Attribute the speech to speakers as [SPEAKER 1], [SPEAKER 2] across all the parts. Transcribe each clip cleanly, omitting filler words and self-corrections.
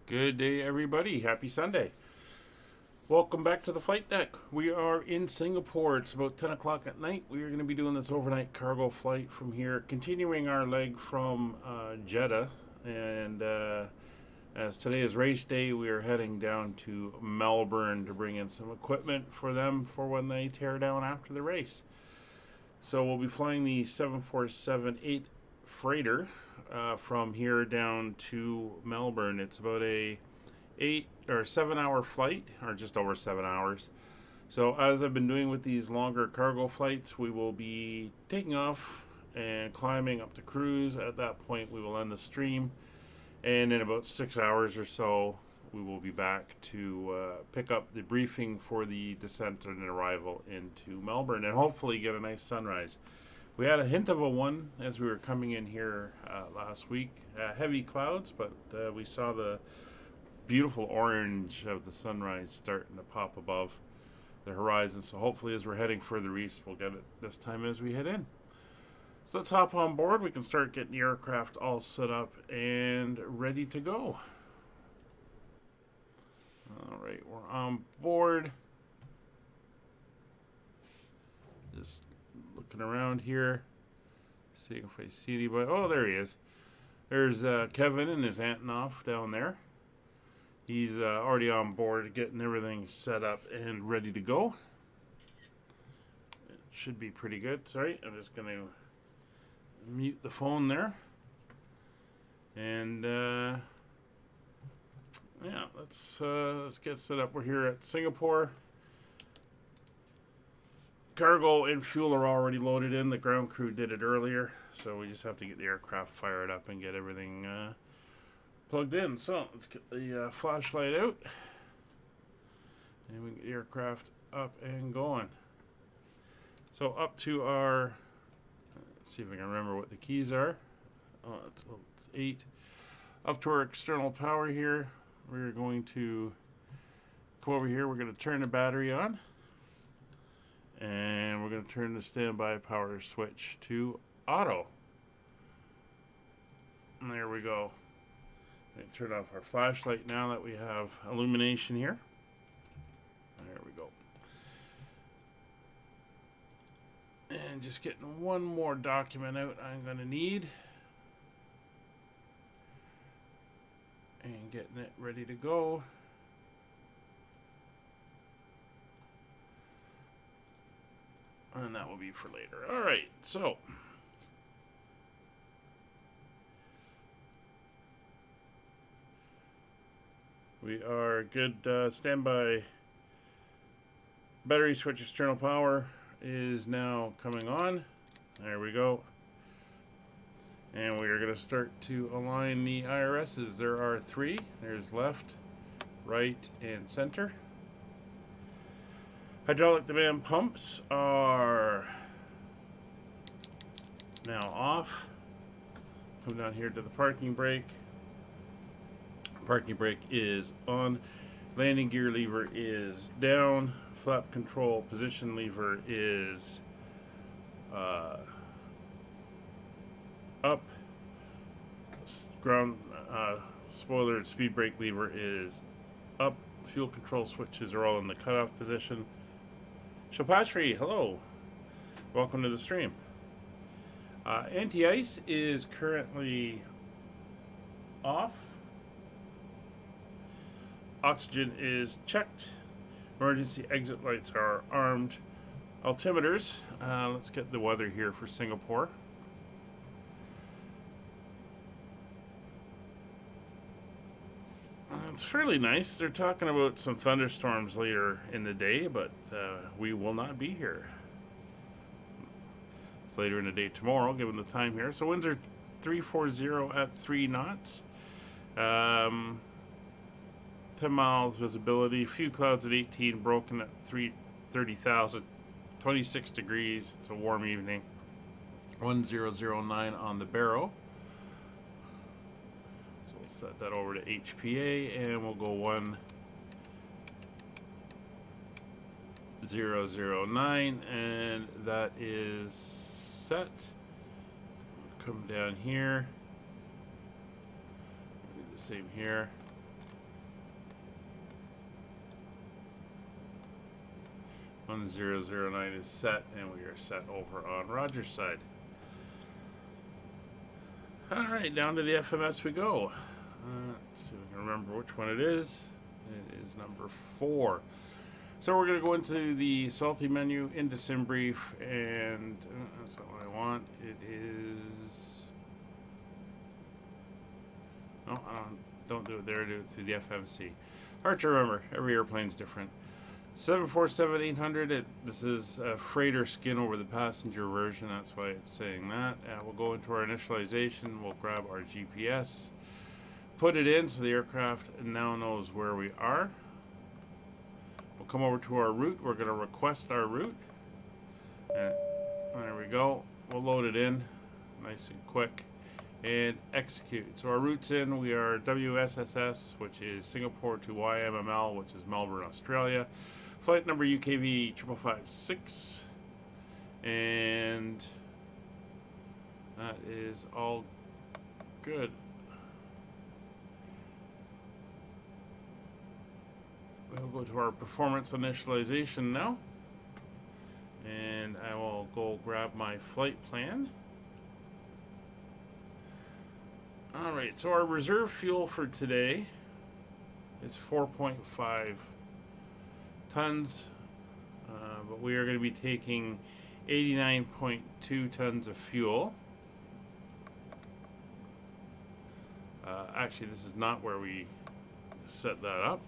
[SPEAKER 1] Good day, everybody. Happy Sunday. Welcome back to the flight deck. We are in Singapore. It's about 10 o'clock at night. We are going to be doing this overnight cargo flight from here, continuing our leg from Jeddah. And as today is race day, we are heading down to Melbourne to bring in some equipment for them for when they tear down after the race. So we'll be flying the 747-8 freighter from here down to Melbourne. It's about a 7 hour flight, or just over 7 hours. So as I've been doing with these longer cargo flights, we will be taking off and climbing up to cruise. At that point, we will end the stream, and in about 6 hours or so, we will be back to pick up the briefing for the descent and arrival into Melbourne, and hopefully get a nice sunrise. We had a hint of a one as we were coming in here last week. Heavy clouds, but we saw the beautiful orange of the sunrise starting to pop above the horizon. So hopefully as we're heading further east, we'll get it this time as we head in. So let's hop on board. We can start getting the aircraft all set up and ready to go. All right, we're on board. Just looking around here, seeing if I see anybody. Oh, there he is. There's Kevin and his Antonov down there. He's already on board, getting everything set up and ready to go. It should be pretty good. Sorry, I'm just going to mute the phone there. And yeah, let's get set up. We're here at Singapore. Cargo and fuel are already loaded in. The ground crew did it earlier, so we just have to get the aircraft fired up and get everything plugged in. So let's get the flashlight out, and we get the aircraft up and going. So up to our, let's see if I can remember what the keys are. Oh, it's 8. Up to our external power here. We're going to come over here. We're going to turn the battery on. And we're going to turn the standby power switch to auto. And there we go. Turn off our flashlight now that we have illumination here. There we go. And just getting one more document out I'm going to need. And getting it ready to go. And that will be for later. All right, so we are good. Standby battery switch external power is now coming on. There we go. And we are going to start to align the IRSs. There are 3. There's left, right, and center. Hydraulic demand pumps are now off. Come down here to the parking brake. Parking brake is on. Landing gear lever is down. Flap control position lever is up. Ground spoiler and speed brake lever is up. Fuel control switches are all in the cutoff position. Shopatri, hello. Welcome to the stream. Anti-ice is currently off. Oxygen is checked. Emergency exit lights are armed. Altimeters. Let's get the weather here for Singapore. It's fairly nice. They're talking about some thunderstorms later in the day, but we will not be here. It's later in the day tomorrow, given the time here. So winds are 340 at 3 knots. 10 miles visibility. Few clouds at 18, broken at 30,000. 26 degrees. It's a warm evening. 1009 on the barrow. Set that over to HPA, and we'll go 1009, and that is set. Come down here. Do the same here. 1009 is set, and we are set over on Roger's side. Alright, down to the FMS we go. Let's see if we can remember which one it is. It is number 4. So we're going to go into the salty menu, into SimBrief, and that's not what I want. It is... No, don't do it there, do it through the FMC. Hard to remember, every airplane's different. 747-800, this is a freighter skin over the passenger version, that's why it's saying that. We'll go into our initialization, we'll grab our GPS, put it in so the aircraft now knows where we are. We'll come over to our route, we're going to request our route. And there we go, we'll load it in, nice and quick, and execute. So our route's in, we are WSSS, which is Singapore to YMML, which is Melbourne, Australia. Flight number UKV 5556, and that is all good. We'll go to our performance initialization now, and I will go grab my flight plan. Alright, so our reserve fuel for today is 4.5 tons, but we are going to be taking 89.2 tons of fuel. Actually, this is not where we set that up.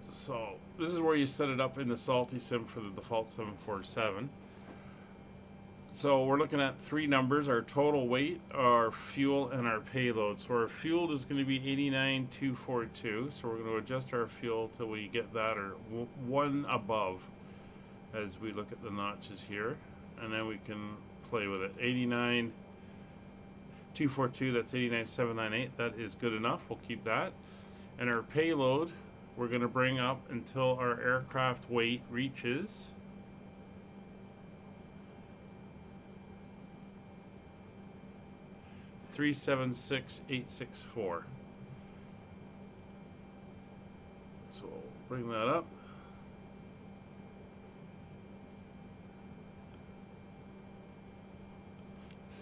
[SPEAKER 1] So this is where you set it up in the Salty Sim for the default 747. So we're looking at 3 numbers: our total weight, our fuel, and our payload. So our fuel is going to be 89,242. So we're going to adjust our fuel till we get that, or one above, as we look at the notches here, and then we can play with it. 89,242. That's 89,798. That is good enough. We'll keep that. And our payload, we're going to bring up until our aircraft weight reaches 376,864. So we'll bring that up.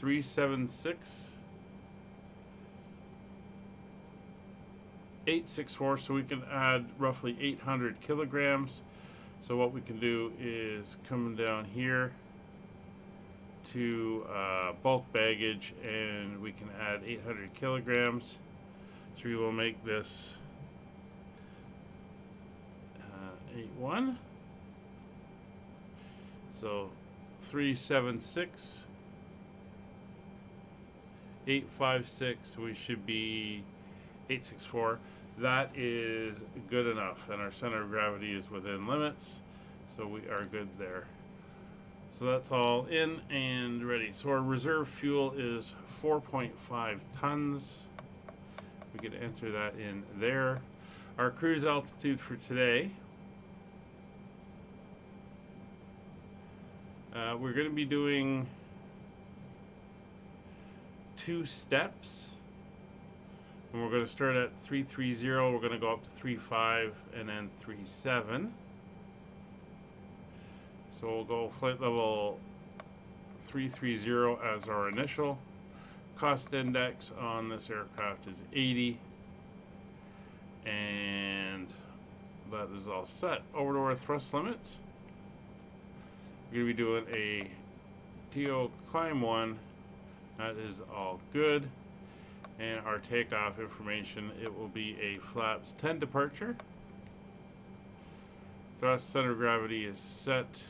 [SPEAKER 1] $376,864. So we can add roughly 800 kilograms. So what we can do is come down here to bulk baggage, and we can add 800 kilograms. So we will make this 81. So 376,856. We should be 864. That is good enough, and our center of gravity is within limits, so we are good there. So that's all in and ready. So our reserve fuel is 4.5 tons. We could enter that in there. Our cruise altitude for today, we're going to be doing 2 steps. And we're going to start at 330. We're going to go up to 35 and then 37. So we'll go flight level 330 as our initial. Cost index on this aircraft is 80. And that is all set. Over to our thrust limits. We're going to be doing a TO climb 1. That is all good. And our takeoff information, it will be a flaps 10 departure. Thrust center of gravity is set.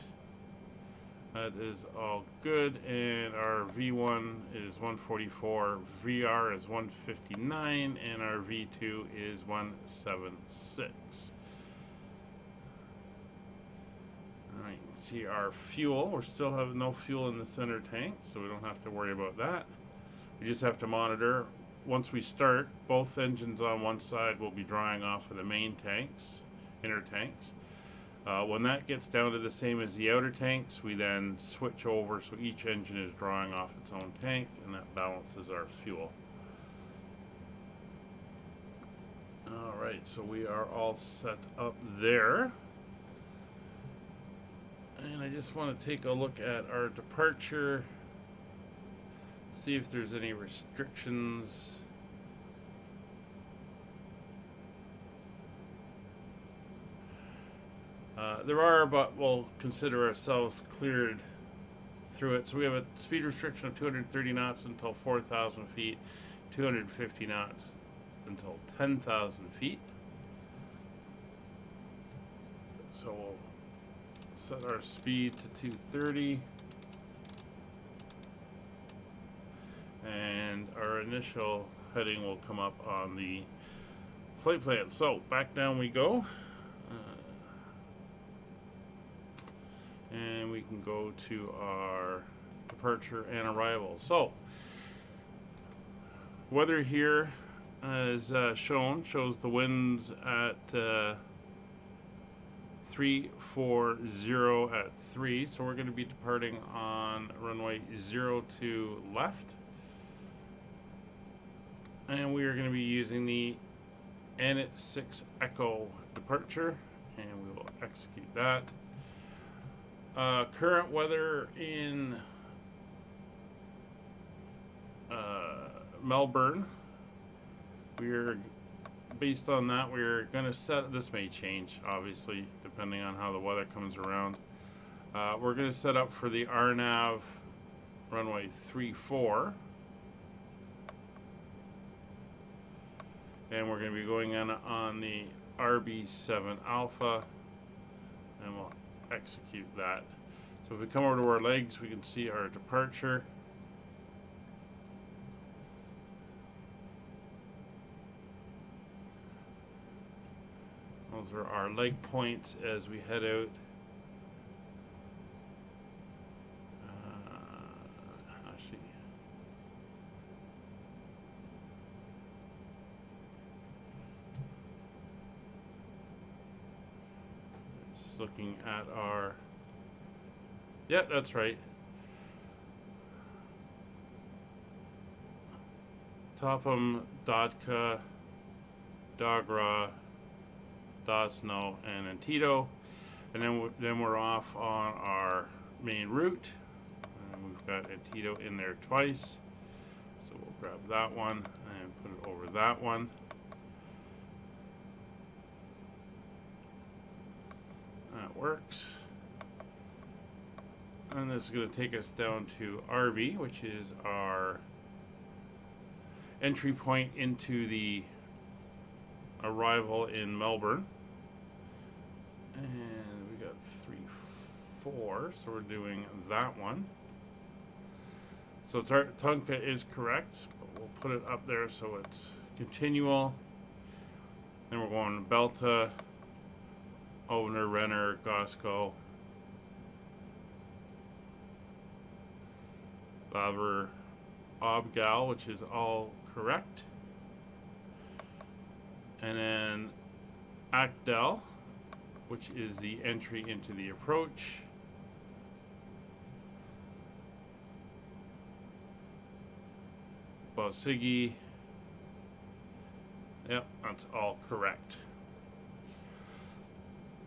[SPEAKER 1] That is all good, and our V1 is 144, VR is 159, and our V2 is 176. Alright, you can see our fuel. We still have no fuel in the center tank, so we don't have to worry about that. We just have to monitor. Once we start, both engines on one side will be drawing off of the main tanks, inner tanks. When that gets down to the same as the outer tanks, we then switch over so each engine is drawing off its own tank, and that balances our fuel. Alright, so we are all set up there. And I just want to take a look at our departure, see if there's any restrictions. There are, but we'll consider ourselves cleared through it. So we have a speed restriction of 230 knots until 4,000 feet, 250 knots until 10,000 feet. So we'll set our speed to 230. And our initial heading will come up on the flight plan. So back down we go. And we can go to our departure and arrival. So weather here as shows the winds at 340 at 3. So we're going to be departing on runway 02 left. And we are going to be using the Anet 6 Echo departure, and we will execute that. Current weather in Melbourne. We're based on that. We're going to set. This may change, obviously, depending on how the weather comes around. We're going to set up for the RNAV runway 34. And we're going to be going on the RB7 Alpha, and we'll execute that. So if we come over to our legs, we can see our departure. Those are our leg points as we head out. Actually, just looking at our, yeah, that's right. Topham, Dodka, Dogra, Dosno, and Antieto, and then we're off on our main route. And we've got Antieto in there twice, so we'll grab that one and put it over that one. That works. And this is going to take us down to RB, which is our entry point into the arrival in Melbourne. And we got 3-4, so we're doing that one. So it's our Tonka is correct, but we'll put it up there so it's continual. Then we're going Belta, Ovner, Renner, Gosco, Laver, Obgal, which is all correct. And then Acdel, which is the entry into the approach. Bosigi. Yep, that's all correct.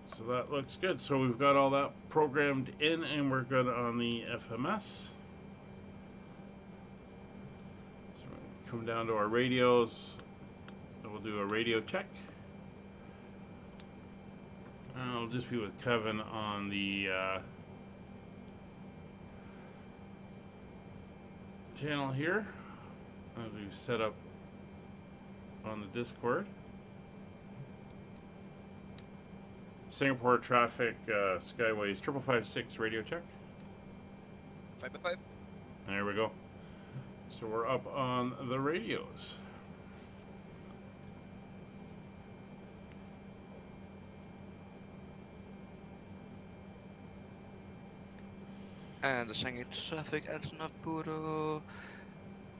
[SPEAKER 1] So that looks good. So we've got all that programmed in, and we're good on the FMS. So we'll come down to our radios. We'll do a radio check. I'll just be with Kevin on the channel here, as we've set up on the Discord. Singapore traffic, Skyways 5556 radio check.
[SPEAKER 2] 5x5.
[SPEAKER 1] There we go. So we're up on the radios.
[SPEAKER 2] And the Shanghai traffic, Antonov Puro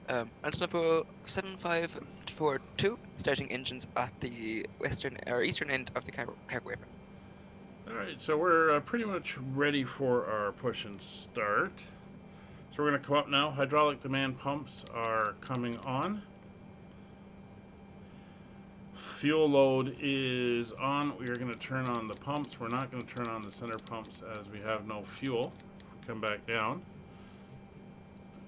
[SPEAKER 2] 7542, starting engines at the western or eastern end of the cargo apron.
[SPEAKER 1] Alright, so we're pretty much ready for our push and start. So we're going to come up now. Hydraulic demand pumps are coming on. Fuel load is on. We are going to turn on the pumps. We're not going to turn on the center pumps as we have no fuel. Come back down.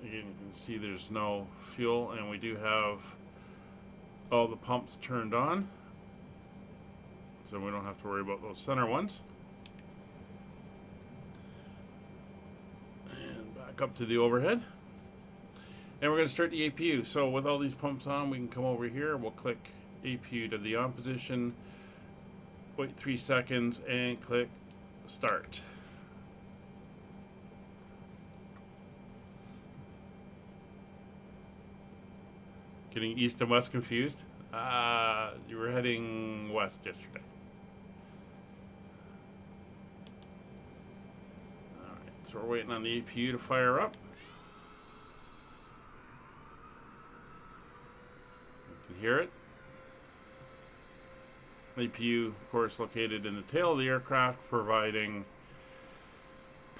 [SPEAKER 1] Again, you can see there's no fuel, and we do have all the pumps turned on, so we don't have to worry about those center ones. And back up to the overhead. And we're going to start the APU. So with all these pumps on, we can come over here. We'll click APU to the on position, wait 3 seconds, and click start. Getting east and west confused? You were heading west yesterday. Alright, so we're waiting on the APU to fire up. You can hear it. APU, of course, located in the tail of the aircraft, providing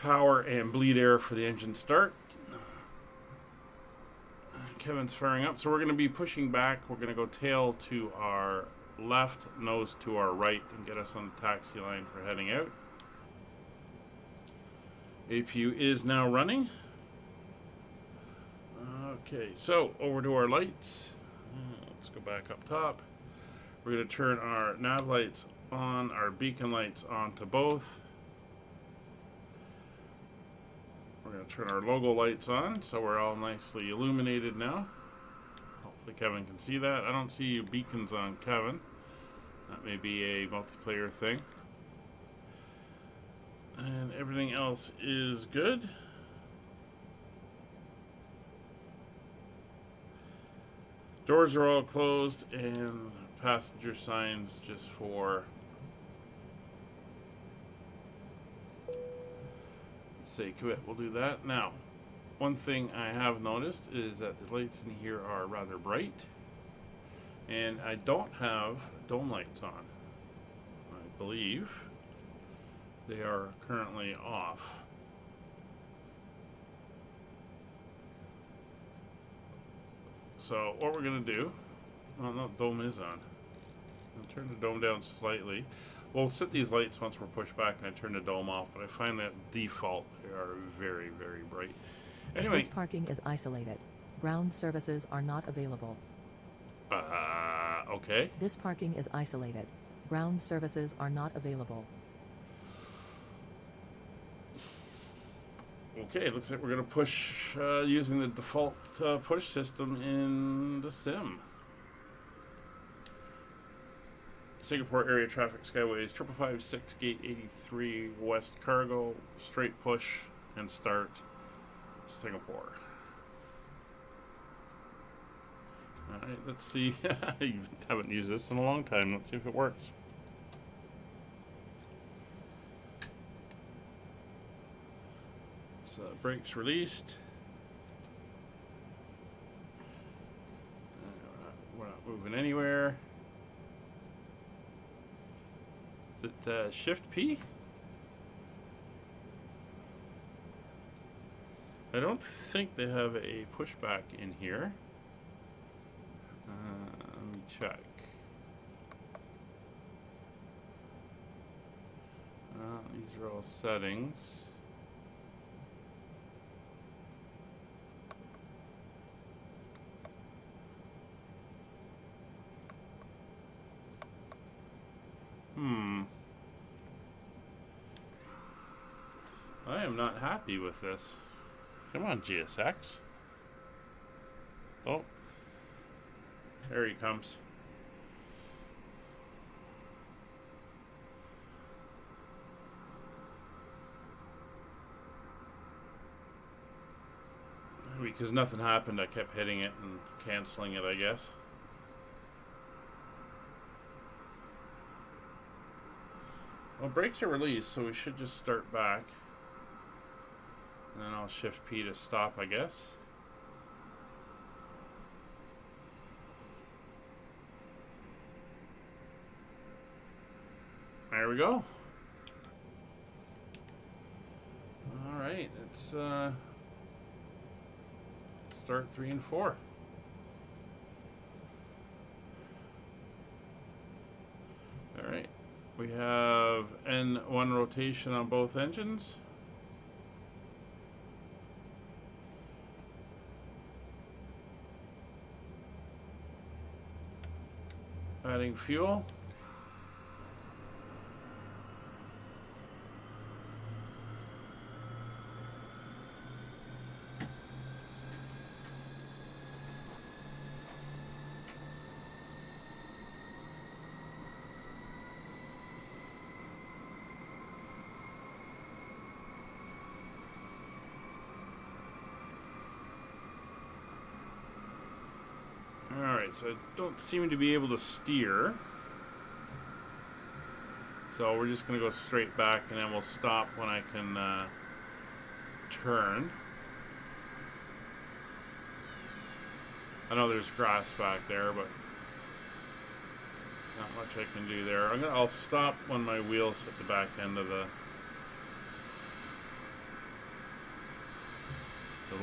[SPEAKER 1] power and bleed air for the engine start. Kevin's firing up, so we're going to be pushing back. We're going to go tail to our left, nose to our right, and get us on the taxi line for heading out. APU is now running. Okay, so over to our lights. Let's go back up top. We're going to turn our nav lights on, our beacon lights on to both. We're going to turn our logo lights on, so we're all nicely illuminated now. Hopefully Kevin can see that. I don't see beacons on Kevin. That may be a multiplayer thing. And everything else is good. Doors are all closed, and passenger signs just for say quit. We'll do that. Now, one thing I have noticed is that the lights in here are rather bright, and I don't have dome lights on. I believe they are currently off. So what we're going to do, oh no, dome is on. I'll turn the dome down slightly. We'll set these lights once we're pushed back and I turn the dome off, but I find that default they are very, very bright. Anyway.
[SPEAKER 3] This parking is isolated. Ground services are not available.
[SPEAKER 1] Okay.
[SPEAKER 3] This parking is isolated. Ground services are not available.
[SPEAKER 1] Okay, it looks like we're going to push using the default push system in the sim. Singapore area traffic skyways 5556 gate 83 west cargo, straight push and start Singapore. Alright, let's see. You haven't used this in a long time. Let's see if it works. So brakes released. We're not moving anywhere. Is it Shift P? I don't think they have a pushback in here. Let me check. These are all settings. I am not happy with this. Come on, GSX. Oh. There he comes. Because nothing happened, I kept hitting it and canceling it, I guess. Well, brakes are released, so we should just start back. And then I'll shift P to stop, I guess. There we go. All right, let's start 3 and 4. We have N1 rotation on both engines. Adding fuel. Alright, so I don't seem to be able to steer. So we're just going to go straight back and then we'll stop when I can turn. I know there's grass back there, but not much I can do there. I'll stop when my wheels hit the back end of the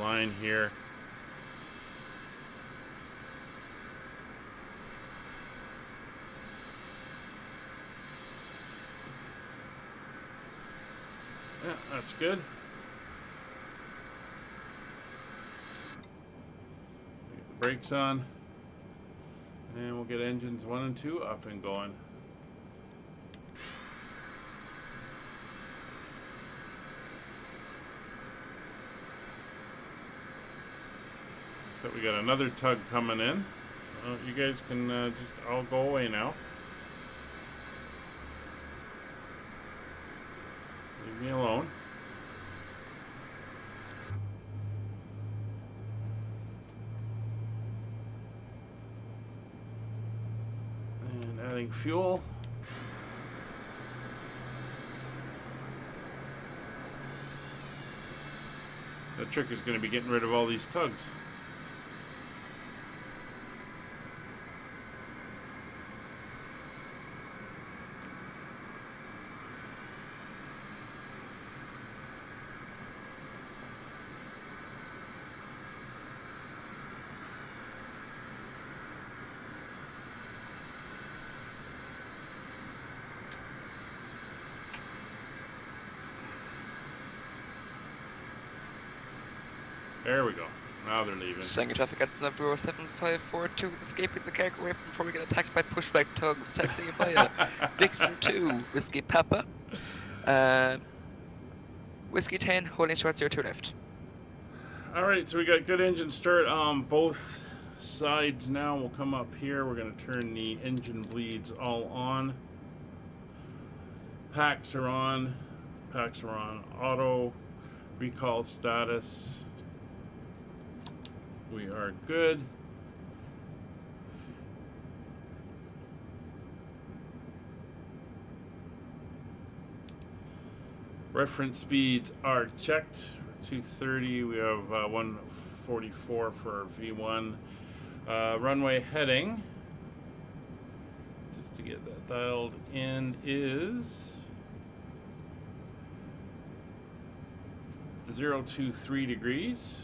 [SPEAKER 1] line here. Yeah, that's good. Get the brakes on. And we'll get engines 1 and 2 up and going. So we got another tug coming in. You guys can just all go away now. Leave me alone. And adding fuel. The trick is going to be getting rid of all these tugs. There we go. Now they're leaving.
[SPEAKER 2] Staying in traffic at the number 7542 is escaping the cargo way before we get attacked by pushback tugs. Taxiing via Victor 2, Whiskey Papa. Whiskey 10, holding short 02 left.
[SPEAKER 1] Alright, so we got good engine start on both sides now. We'll come up here. We're going to turn the engine bleeds all on. Packs are on. Packs are on auto. Recall status. We are good. Reference speeds are checked. 230. We have 144 for V1. Runway heading, just to get that dialed in, is 023 degrees.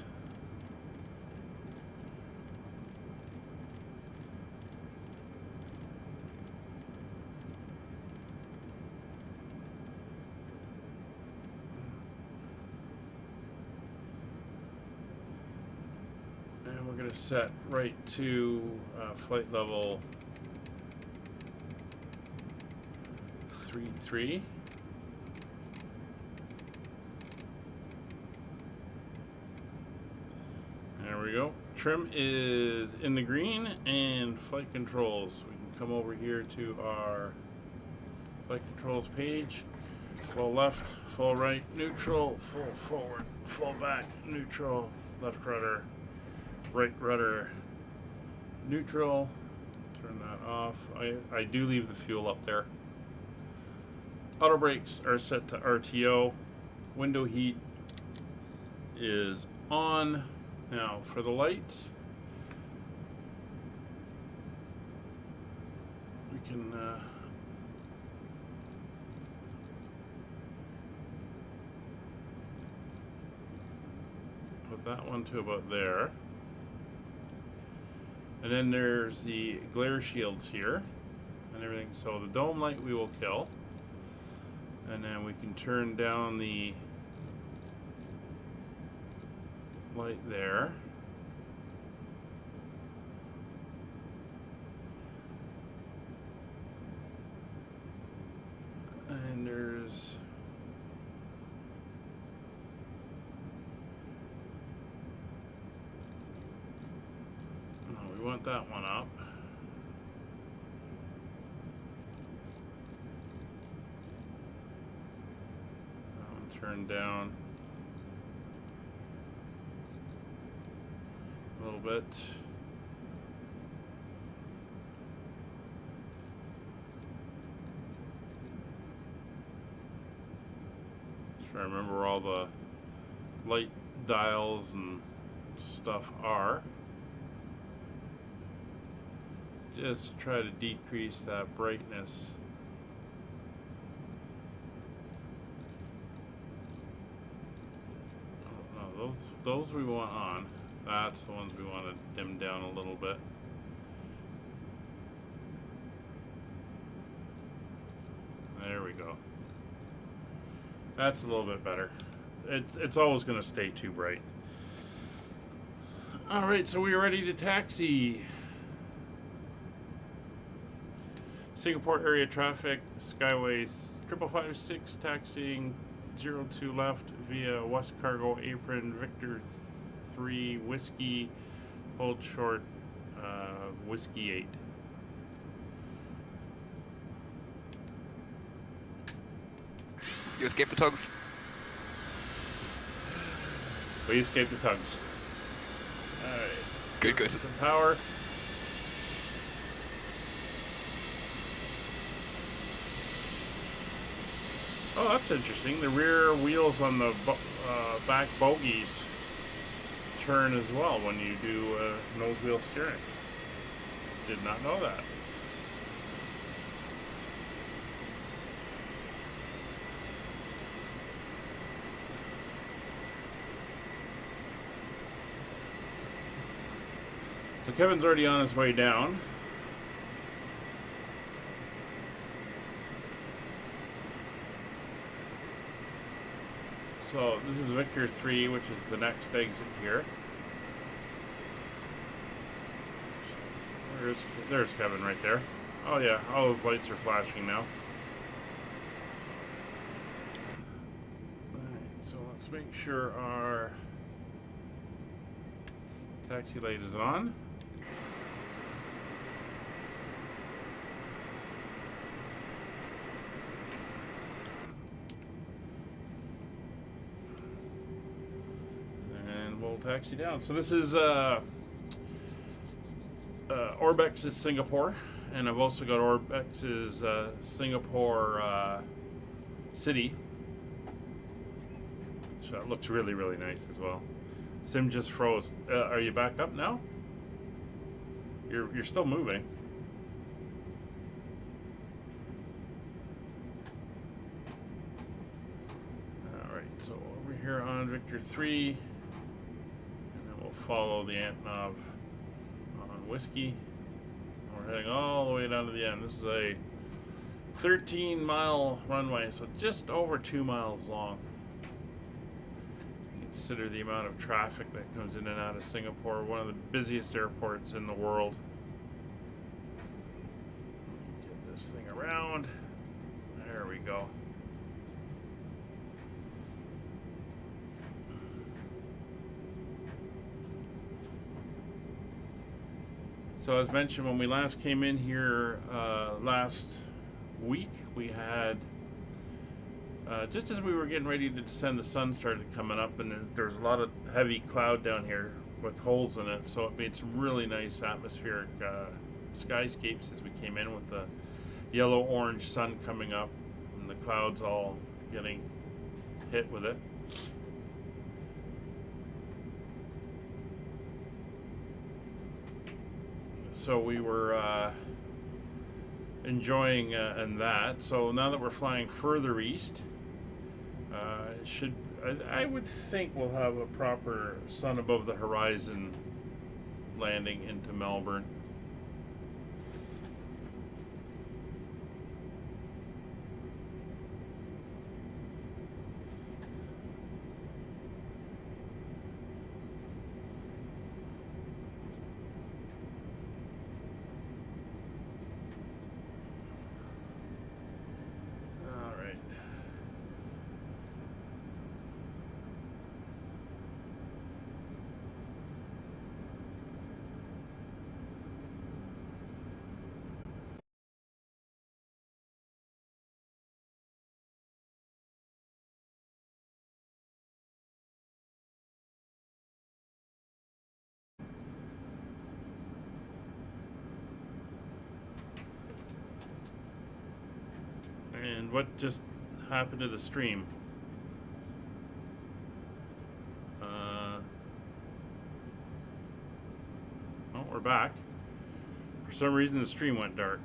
[SPEAKER 1] We're going to set right to flight level 33. There we go. Trim is in the green, and flight controls. We can come over here to our flight controls page. Full left, full right, neutral, full forward, full back, neutral, left rudder, right rudder, neutral. Turn that off. I do leave the fuel up there. Auto brakes are set to RTO. Window heat is on. Now for the lights, we can put that one to about there. And then there's the glare shields here and everything. So the dome light we will kill. And then we can turn down the light there. And there's we want that one up. Turn down a little bit. Just trying to remember where all the light dials and stuff are. Just to try to decrease that brightness. Those we want on. That's the ones we want to dim down a little bit. There we go. That's a little bit better. It's always going to stay too bright. All right, so we are ready to taxi. Singapore area traffic, Skyways 5556 taxiing 02 left via West Cargo Apron, Victor 3 Whiskey, hold short, Whiskey 8.
[SPEAKER 2] You escaped the tugs.
[SPEAKER 1] We escaped the tugs. Alright.
[SPEAKER 2] Good, good.
[SPEAKER 1] Some power. Oh, that's interesting. The rear wheels on the back bogies turn as well when you do nose wheel steering. Did not know that. So Kevin's already on his way down. So this is Victor 3, which is the next exit here. There's Kevin right there. Oh yeah, all those lights are flashing now. Alright, so let's make sure our taxi light is on. Taxi down. So this is Orbex's Singapore, and I've also got Orbex's Singapore City, so it looks really, really nice as well. Sim just froze. Are you back up now? You're still moving. All right. So over here on Victor 3. Follow the ant knob on Whiskey. We're heading all the way down to the end. This is a 13-mile runway, so just over 2 miles long. Consider the amount of traffic that comes in and out of Singapore, one of the busiest airports in the world. Get this thing around. There we go. So as mentioned, when we last came in here last week, we had, just as we were getting ready to descend, the sun started coming up, and there's a lot of heavy cloud down here with holes in it, so it made some really nice atmospheric skyscapes as we came in with the yellow-orange sun coming up and the clouds all getting hit with it. So we were enjoying in that. So now that we're flying further east, I would think we'll have a proper sun above the horizon landing into Melbourne. And what just happened to the stream? Well, we're back. For some reason, the stream went dark.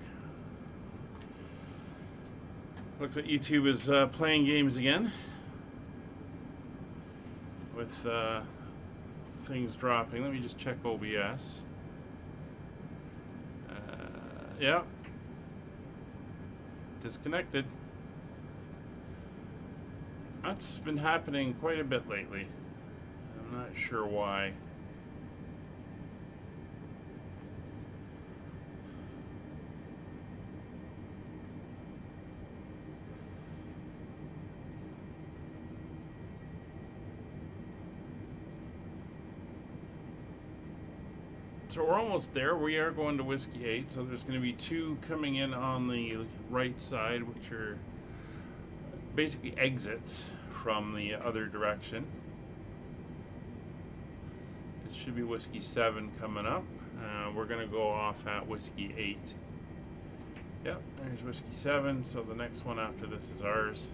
[SPEAKER 1] Looks like YouTube is playing games again. With things dropping. Let me just check OBS. Yeah. Disconnected. That's been happening quite a bit lately. I'm not sure why. So we're almost there. We are going to Whiskey 8, so there's going to be 2 coming in on the right side, which are basically exits from the other direction. It should be Whiskey 7 coming up. We're going to go off at Whiskey 8. Yep, there's Whiskey 7, so the next one after this is ours.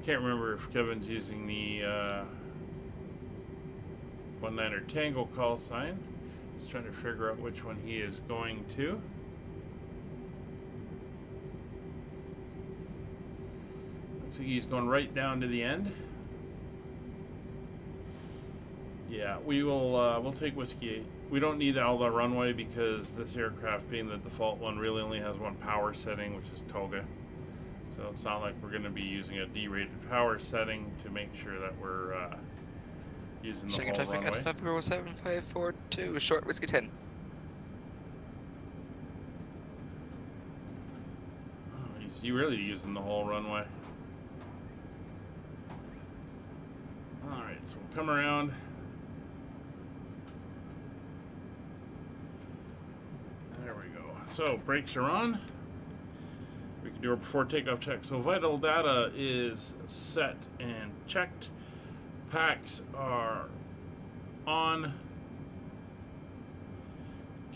[SPEAKER 1] Can't remember if Kevin's using the 1-9er Tango call sign. Just trying to figure out which one he is going to. Looks like he's going right down to the end. Yeah, we will. We'll take Whiskey 8. We don't need all the runway because this aircraft, being the default one, really only has one power setting, which is Toga. So it's not like we're going to be using a D-rated power setting to make sure that we're using the
[SPEAKER 2] Checking
[SPEAKER 1] whole
[SPEAKER 2] traffic
[SPEAKER 1] runway.
[SPEAKER 2] at traffic row 7542, short Whiskey 10.
[SPEAKER 1] Oh, he's really using the whole runway. Alright, so we'll come around. There we go. So, brakes are on. We can do our before takeoff check. So vital data is set and checked. Packs are on.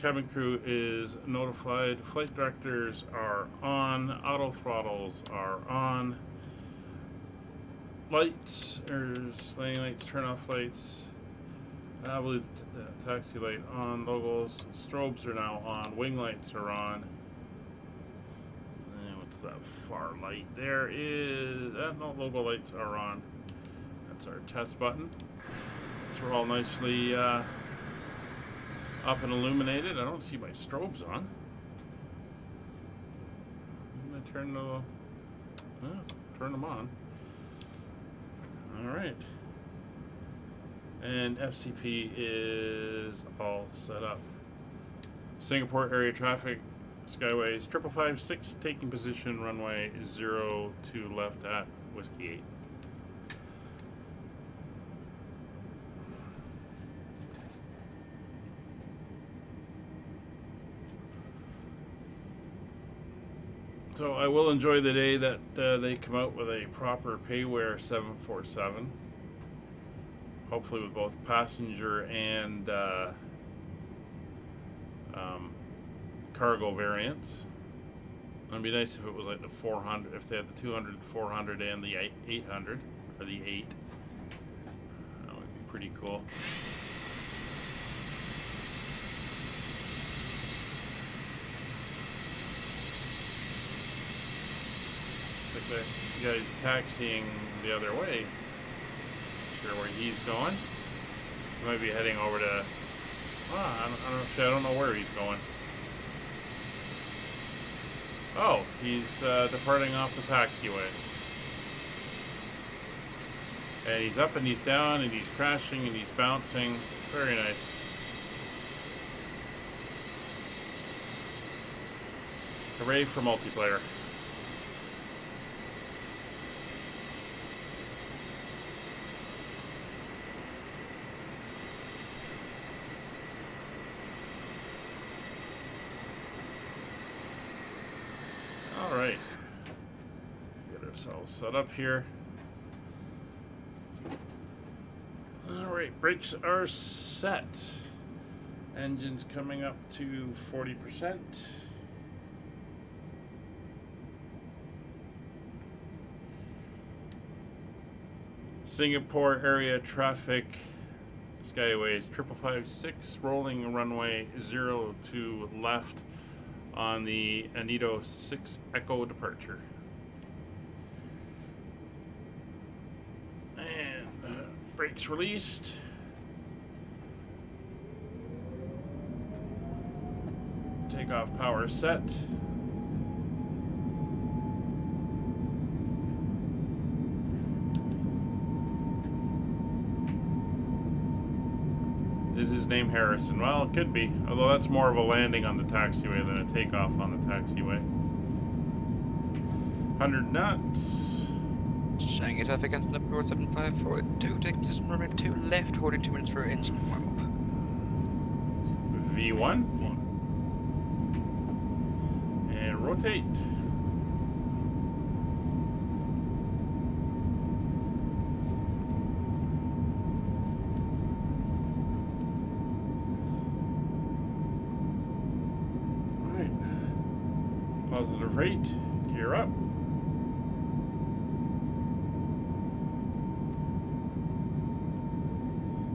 [SPEAKER 1] Cabin crew is notified. Flight directors are on. Auto throttles are on. Lights, there's landing lights, turn off lights. I believe the taxi light on. Logos, strobes are now on. Wing lights are on. What's that far light? There is... no, logo lights are on. That's our test button. So we're all nicely up and illuminated. I don't see my strobes on. I'm going to turn them on. Alright. And FCP is all set up. Singapore area traffic. Skyways 5556 taking position, runway 02 left at Whiskey 8. So I will enjoy the day that they come out with a proper payware 747. Hopefully with both passenger and cargo variants. It'd be nice if it was like the 400, if they had the 200, the 400, and the 800, or the 8. That would be pretty cool. Looks like the guy's taxiing the other way. Not sure where he's going. He might be heading over to... I don't know where he's going. Oh, he's departing off the taxiway. And he's up and he's down and he's crashing and he's bouncing. Very nice. Hooray for multiplayer. Alright. Get ourselves set up here. brakes are set. Engine's coming up to 40%. Singapore area traffic, Skyways 5556, rolling runway 02 left on the Anito 6 Echo departure. And brakes released. Takeoff power set. Is his name Harrison? Well, it could be. Although that's more of a landing on the taxiway than a takeoff on the taxiway. 100 knots.
[SPEAKER 2] Shanghai traffic engine up 7542, take position runway 2 left, holding 2 minutes for engine warm up.
[SPEAKER 1] V1. And rotate. Positive rate, gear up.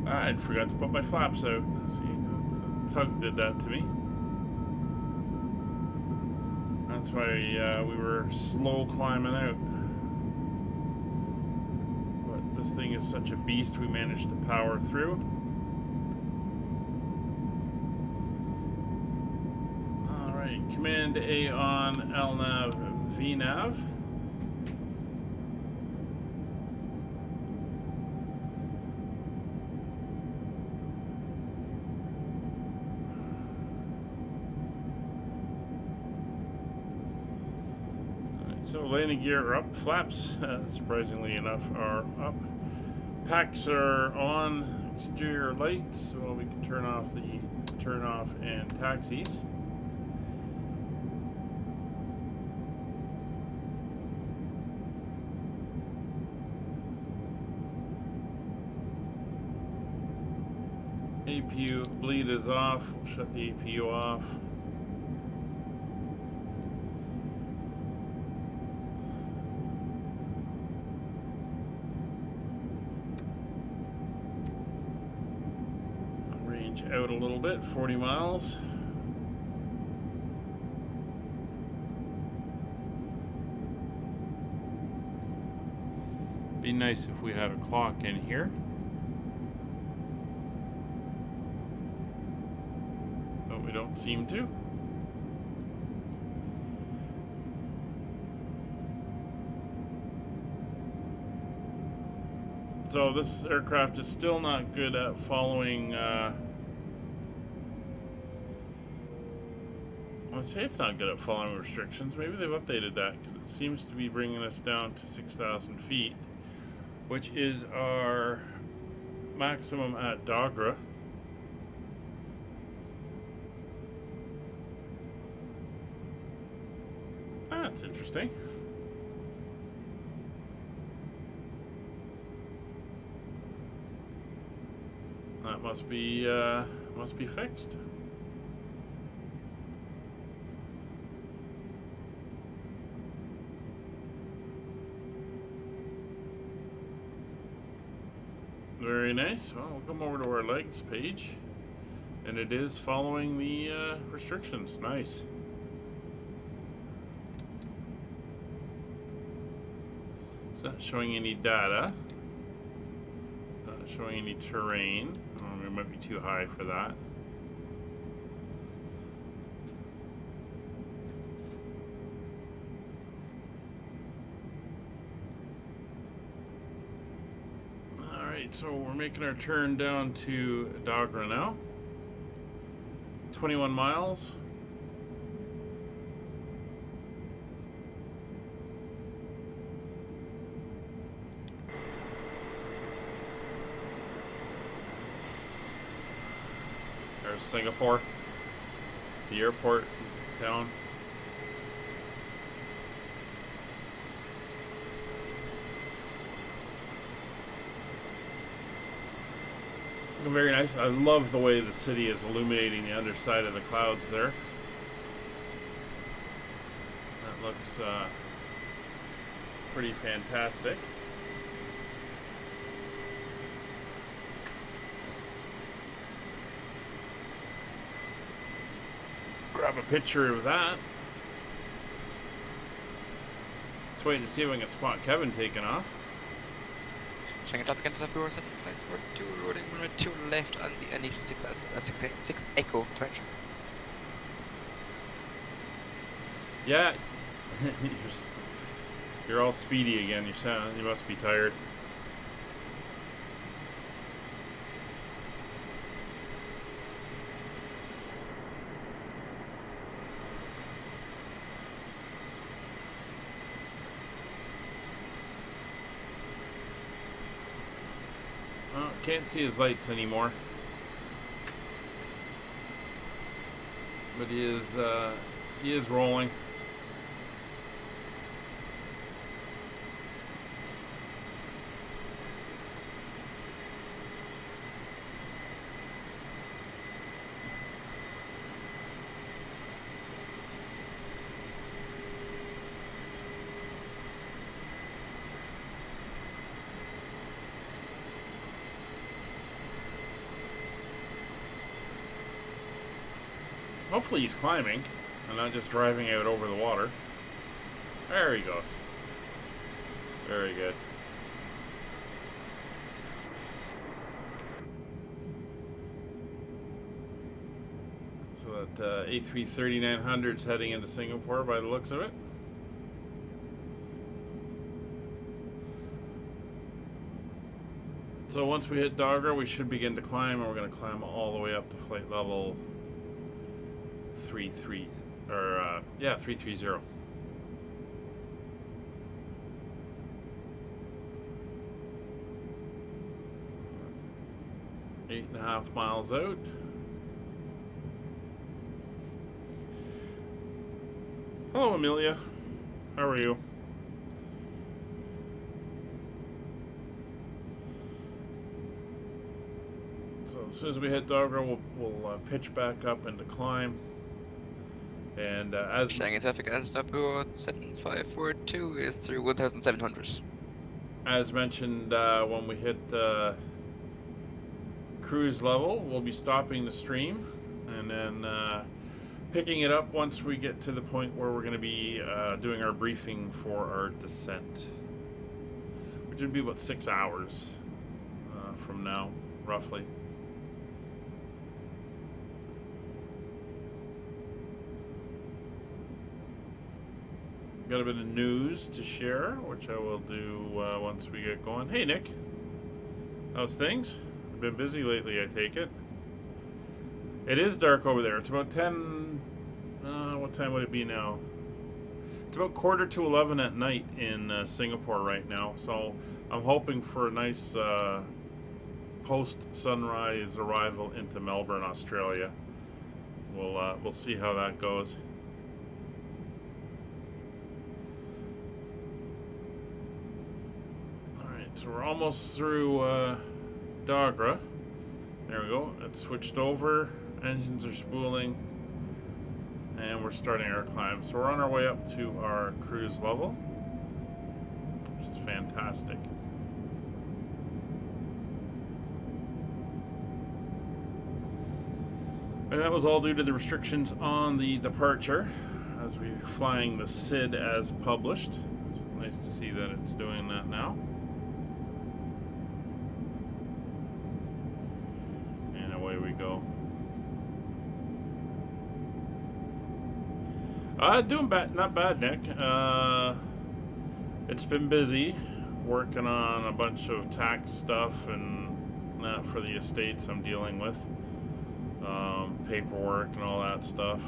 [SPEAKER 1] I forgot to put my flaps out. See, the tug did that to me. That's why we were slow climbing out. But this thing is such a beast, we managed to power through. Command A on LNAV VNAV. Alright, so landing gear are up, flaps, surprisingly enough, are up. Packs are on, exterior lights, so we can turn off the turn off and taxis. APU bleed is off. We'll shut the APU off. Range out a little bit, 40 miles. Be nice if we had a clock in here. We don't seem to. So this aircraft is still not good at following I'd say it's not good at following restrictions. Maybe they've updated that because it seems to be bringing us down to 6,000 feet, which is our maximum at Dogra. That's interesting. That must be fixed. Very nice. Well, we'll come over to our legs page, and it is following the restrictions. Nice. It's not showing any data. Not showing any terrain. It might be too high for that. Alright, so we're making our turn down to Dogra now. 21 miles. There's Singapore, the airport town. Looking very nice. I love the way the city is illuminating the underside of the clouds there. That looks pretty fantastic. Grab a picture of that. Let's wait and see if we can spot Kevin taking off.
[SPEAKER 2] Checking traffic into Bureau 7542, loading runway 2 left on the N86 Echo direction.
[SPEAKER 1] Yeah, you're all speedy again. You must be tired. Can't see his lights anymore, but he is rolling. Hopefully he's climbing and not just driving out over the water. There he goes. Very good. So that A330-900 is heading into Singapore by the looks of it. So once we hit Dogra, we should begin to climb, and we're going to climb all the way up to flight level 330. 8.5 miles out. Hello, Amelia. How are you? So as soon as we hit Dogra, we'll pitch back up into climb. And as
[SPEAKER 2] Shanghai traffic at Bureau 7542 is through 1700.
[SPEAKER 1] As mentioned, when we hit cruise level, we'll be stopping the stream and then picking it up once we get to the point where we're going to be doing our briefing for our descent, which would be about 6 hours from now, roughly. Got a bit of news to share, which I will do once we get going. Hey, Nick. How's things? Been busy lately, I take it. It is dark over there. It's about 10... what time would it be now? It's about 11:15 at night in Singapore right now. So I'm hoping for a nice post-sunrise arrival into Melbourne, Australia. We'll see how that goes. So we're almost through Dogra. There we go. It's switched over. Engines are spooling. And we're starting our climb. So we're on our way up to our cruise level, which is fantastic. And that was all due to the restrictions on the departure, as we're flying the SID as published. It's nice to see that it's doing that now. Go. Doing bad, not bad, Nick. It's been busy working on a bunch of tax stuff and that for the estates I'm dealing with, paperwork and all that stuff.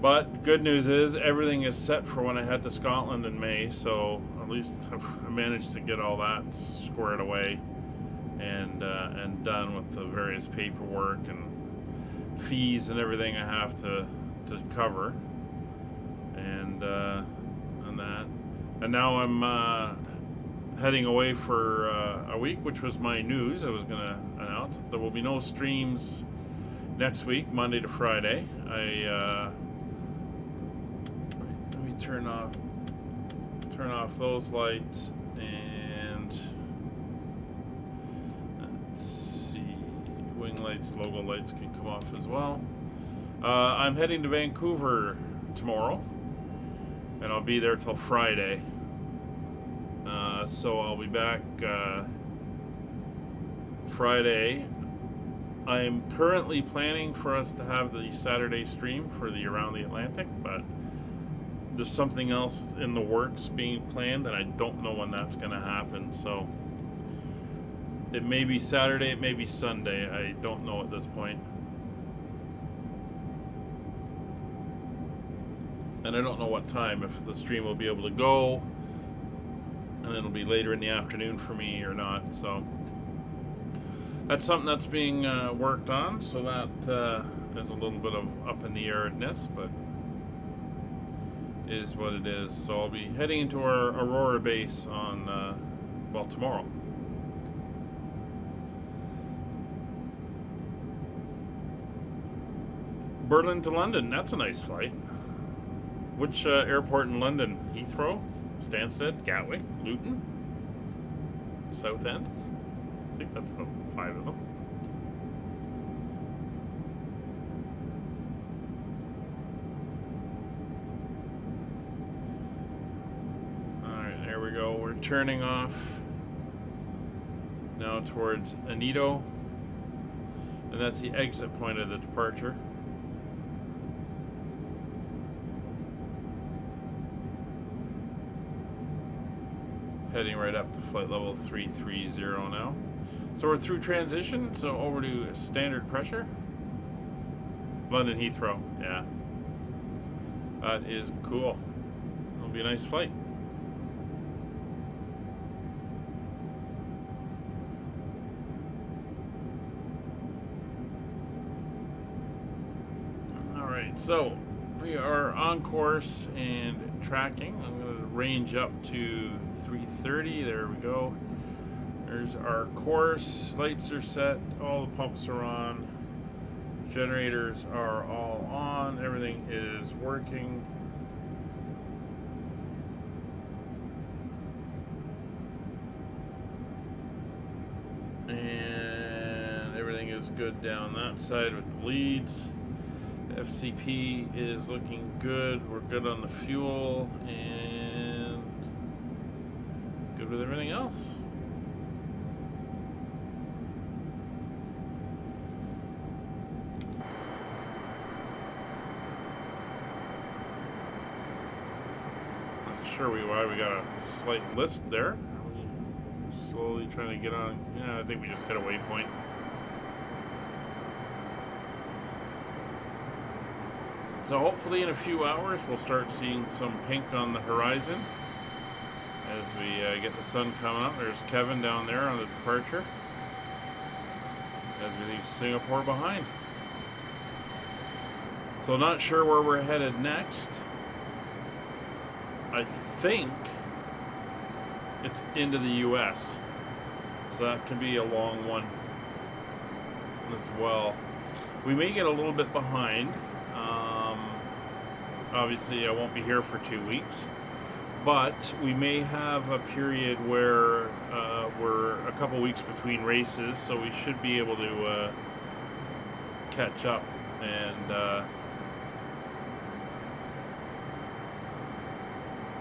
[SPEAKER 1] But good news is everything is set for when I head to Scotland in May, so at least I've managed to get all that squared away. And done with the various paperwork and fees and everything I have to cover, and that, and now I'm heading away for a week, which was my news. I was going to announce there will be no streams next week, Monday to Friday. Let me turn off those lights, and let's see, wing lights, logo lights can come off as well. I'm heading to Vancouver tomorrow, and I'll be there till Friday. So I'll be back Friday. I am currently planning for us to have the Saturday stream for the Around the Atlantic, but there's something else in the works being planned, and I don't know when that's going to happen. So it may be Saturday, it may be Sunday. I don't know at this point. And I don't know what time, if the stream will be able to go, and it'll be later in the afternoon for me or not. So that's something that's being worked on. So that is a little bit of up in the airedness, but is what it is. So I'll be heading into our Aurora base on, well, tomorrow. Berlin to London, that's a nice flight. Which airport in London? Heathrow? Stansted? Gatwick? Luton? Southend? I think that's the 5 of them. Alright, there we go. We're turning off now towards Anedo. And that's the exit point of the departure. Heading right up to flight level 330 now. So we're through transition, so over to standard pressure. London Heathrow, yeah. That is cool. It'll be a nice flight. Alright, so we are on course and tracking. I'm going to range up to 330. There we go. There's our course. Lights are set. All the pumps are on. Generators are all on. Everything is working. And everything is good down that side with the leads. The FCP is looking good. We're good on the fuel and good with everything else. Not sure why we got a slight list there. We're slowly trying to get on. Yeah, I think we just hit a waypoint. So hopefully in a few hours we'll start seeing some pink on the horizon as we get the sun coming up. There's Kevin down there on the departure as we leave Singapore behind. So not sure where we're headed next. I think it's into the US, so that could be a long one as well. We may get a little bit behind. Obviously I won't be here for 2 weeks, but we may have a period where we're a couple weeks between races, so we should be able to catch up and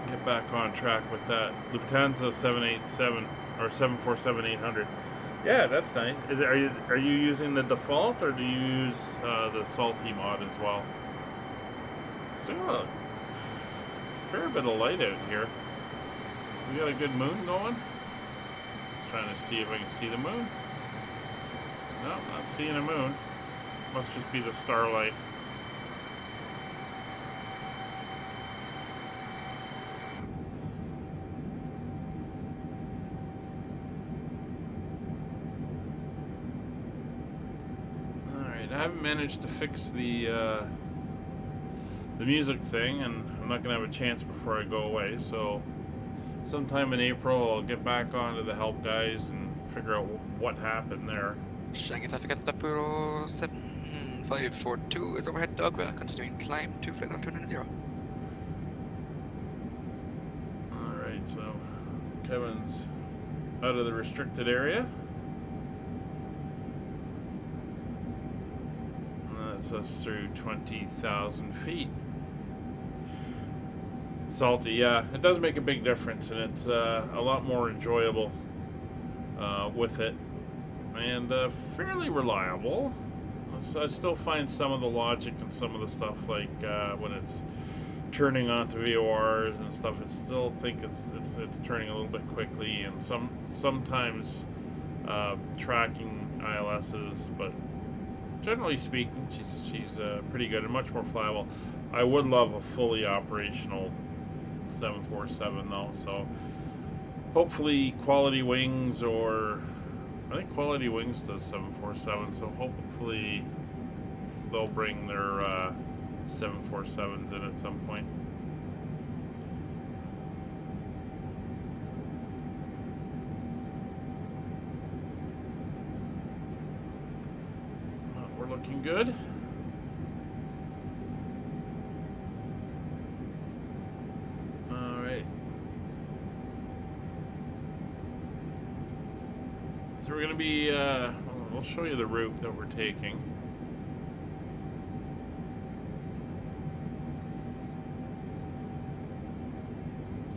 [SPEAKER 1] get back on track with that. Lufthansa 787 or 747-800. Yeah, that's nice. Are you using the default, or do you use the salty mod as well? So a fair bit of light out here. We got a good moon going. Just trying to see if I can see the moon. No, not seeing a moon. Must just be the starlight. Alright, I haven't managed to fix the music thing, and I'm not going to have a chance before I go away, so sometime in April, I'll get back onto the help guys and figure out what happened there.
[SPEAKER 2] Shanghai traffic at stop Bureau 7542 is overhead Dogville, continuing climb to flight level 290.
[SPEAKER 1] Alright, so Kevin's out of the restricted area. And that's us through 20,000 feet. Salty, yeah, it does make a big difference, and it's a lot more enjoyable with it, and fairly reliable. So I still find some of the logic and some of the stuff, like when it's turning onto VORs and stuff, I still think it's turning a little bit quickly, and sometimes tracking ILSs, but generally speaking, she's pretty good and much more flyable. I would love a fully operational 747 though, so hopefully Quality Wings, or I think Quality Wings does 747, so hopefully they'll bring their 747s in at some point. We're looking good. So we're going to be, we'll show you the route that we're taking.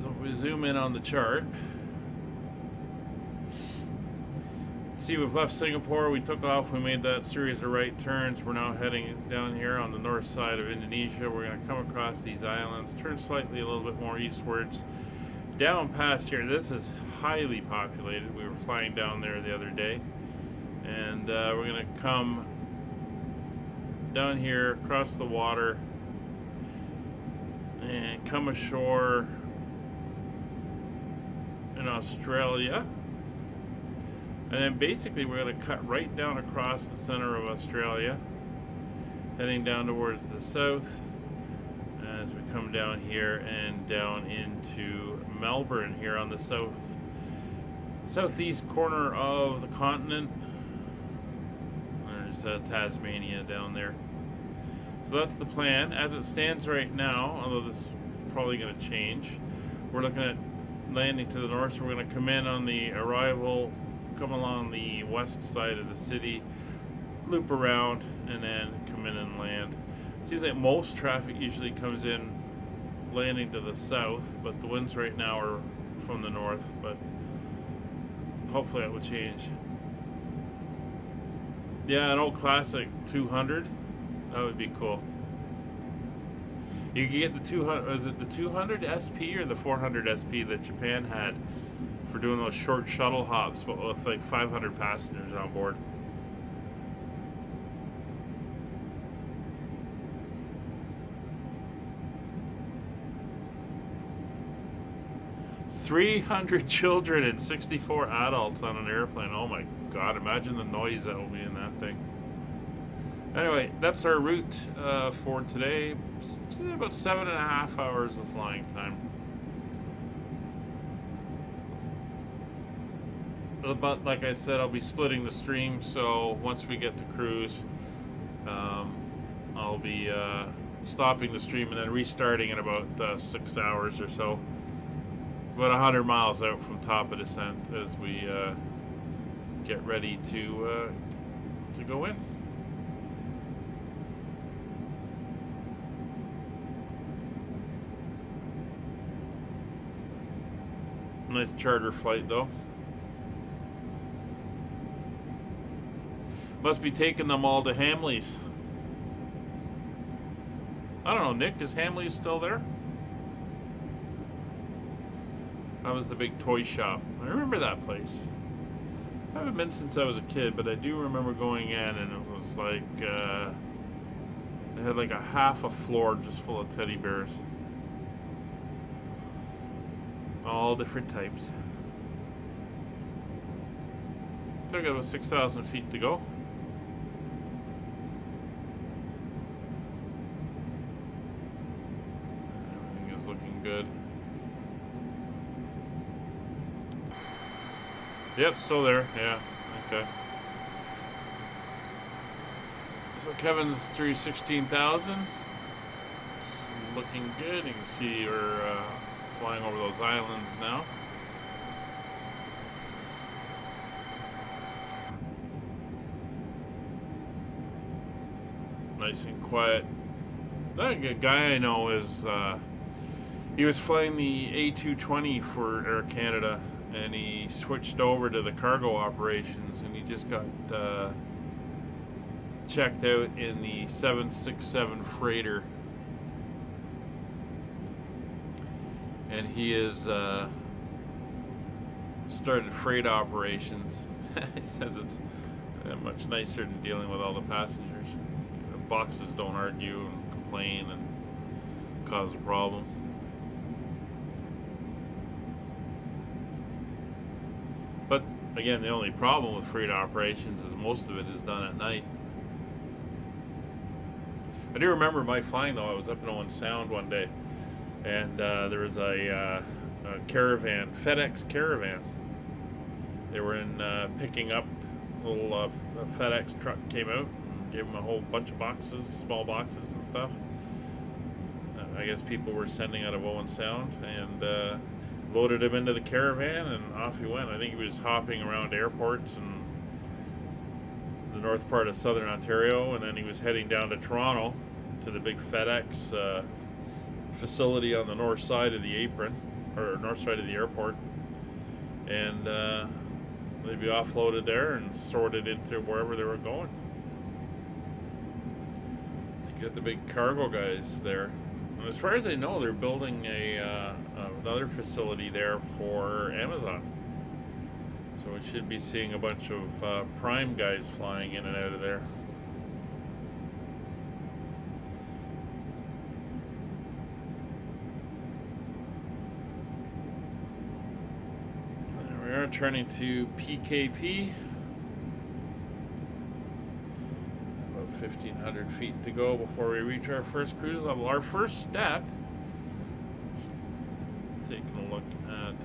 [SPEAKER 1] So if we zoom in on the chart, you see we've left Singapore, we took off, we made that series of right turns. We're now heading down here on the north side of Indonesia. We're going to come across these islands, turn slightly a little bit more eastwards. Down past here, this is highly populated. We were flying down there the other day, and we're gonna come down here, across the water, and come ashore in Australia, and then basically we're gonna cut right down across the center of Australia, heading down towards the south as we come down here and down into Melbourne here on the southeast corner of the continent. There's Tasmania down there. So that's the plan as it stands right now, although this is probably going to change. We're looking at landing to the north, so we're going to come in on the arrival, come along the west side of the city, loop around, and then come in and land. Seems like most traffic usually comes in landing to the south, but the winds right now are from the north, but hopefully that will change. Yeah, an old classic 200, that would be cool. You can get the 200, is it the 200 SP or the 400 SP that Japan had for doing those short shuttle hops, but with like 500 passengers on board. $300 children and 64 adults on an airplane. Oh my god, imagine the noise that will be in that thing. Anyway, that's our route for today. It's about 7.5 hours of flying time. But like I said, I'll be splitting the stream, so once we get to cruise, I'll be stopping the stream and then restarting in about 6 hours or so. About 100 miles out from top of descent as we get ready to go in. Nice charter flight though. Must be taking them all to Hamley's. I don't know, Nick, is Hamley's still there? That was the big toy shop. I remember that place. I haven't been since I was a kid, but I do remember going in, and it was like, it had like a half a floor just full of teddy bears. All different types. So I got about 6,000 feet to go. Everything is looking good. Yep, still there. Yeah. Okay. So Kevin's through 16,000. It's looking good. You can see we're flying over those islands now. Nice and quiet. That guy I know is he was flying the A220 for Air Canada, and he switched over to the cargo operations, and he just got checked out in the 767 freighter, and he has started freight operations. He says it's much nicer than dealing with all the passengers. The boxes don't argue and complain and cause a problem. But again, the only problem with freight operations is most of it is done at night. I do remember my flying though. I was up in Owen Sound one day, and there was a caravan, FedEx caravan. They were in picking up a little FedEx truck came out and gave them a whole bunch of boxes, small boxes and stuff. I guess people were sending out of Owen Sound, and loaded him into the caravan, and off he went. I think he was hopping around airports in the north part of southern Ontario, and then he was heading down to Toronto to the big FedEx facility on the north side of the apron, or north side of the airport, and they'd be offloaded there and sorted into wherever they were going. To get the big cargo guys there. And as far as I know, they're building another facility there for Amazon. So we should be seeing a bunch of Prime guys flying in and out of there. There we are, turning to PKP. About 1,500 feet to go before we reach our first cruise level. Our first step, taking a look at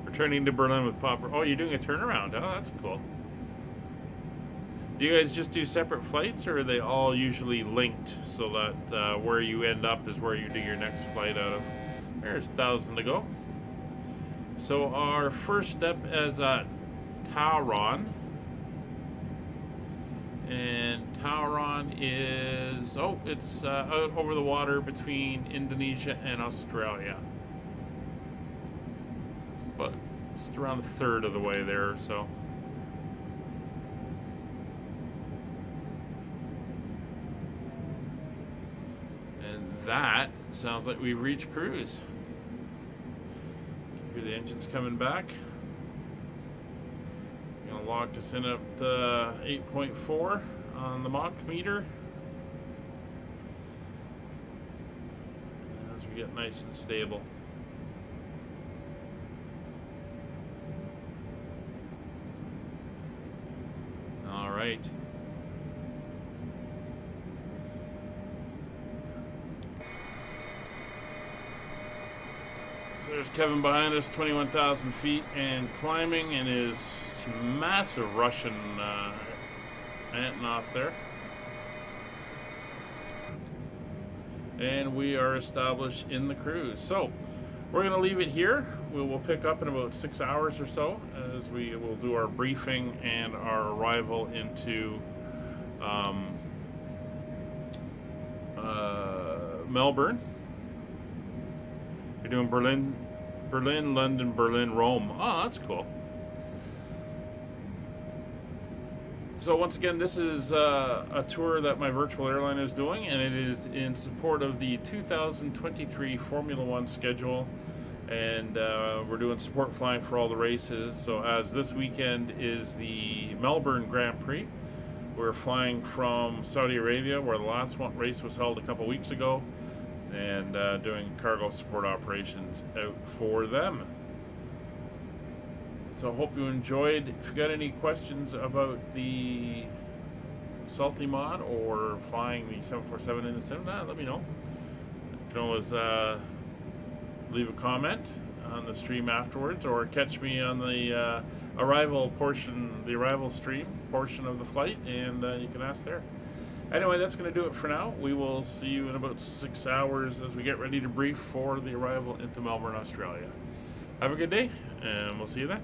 [SPEAKER 1] returning to Berlin with Popper. Oh, you're doing a turnaround. Oh, that's cool. Do you guys just do separate flights, or are they all usually linked so that where you end up is where you do your next flight out of? There's 1,000 to go. So our first step is at Tauron. And Tauron is, it's out over the water between Indonesia and Australia. It's about just around a third of the way there or so. And that sounds like we've reached cruise. Hear the engines coming back. Gonna lock us in at 8.4 on the Mach meter as we get nice and stable. All right. So there's Kevin behind us, 21,000 feet and climbing in his massive Russian Antonov there. And we are established in the cruise. So we're going to leave it here. We will pick up in about 6 hours or so as we will do our briefing and our arrival into Melbourne. We're doing Berlin, London, Berlin, Rome. Oh, that's cool. So once again, this is a tour that my virtual airline is doing, and it is in support of the 2023 Formula One schedule, and we're doing support flying for all the races. So as this weekend is the Melbourne Grand Prix, we're flying from Saudi Arabia, where the last race was held a couple weeks ago, and doing cargo support operations out for them. So I hope you enjoyed. If you got any questions about the Salty mod or flying the 747 in the sim, let me know. You can always leave a comment. on the stream afterwards, or catch me on the arrival stream portion of the flight, and you can ask there. Anyway, that's going to do it for now. We will see you in about 6 hours as we get ready to brief for the arrival into Melbourne, Australia. Have a good day, and we'll see you then.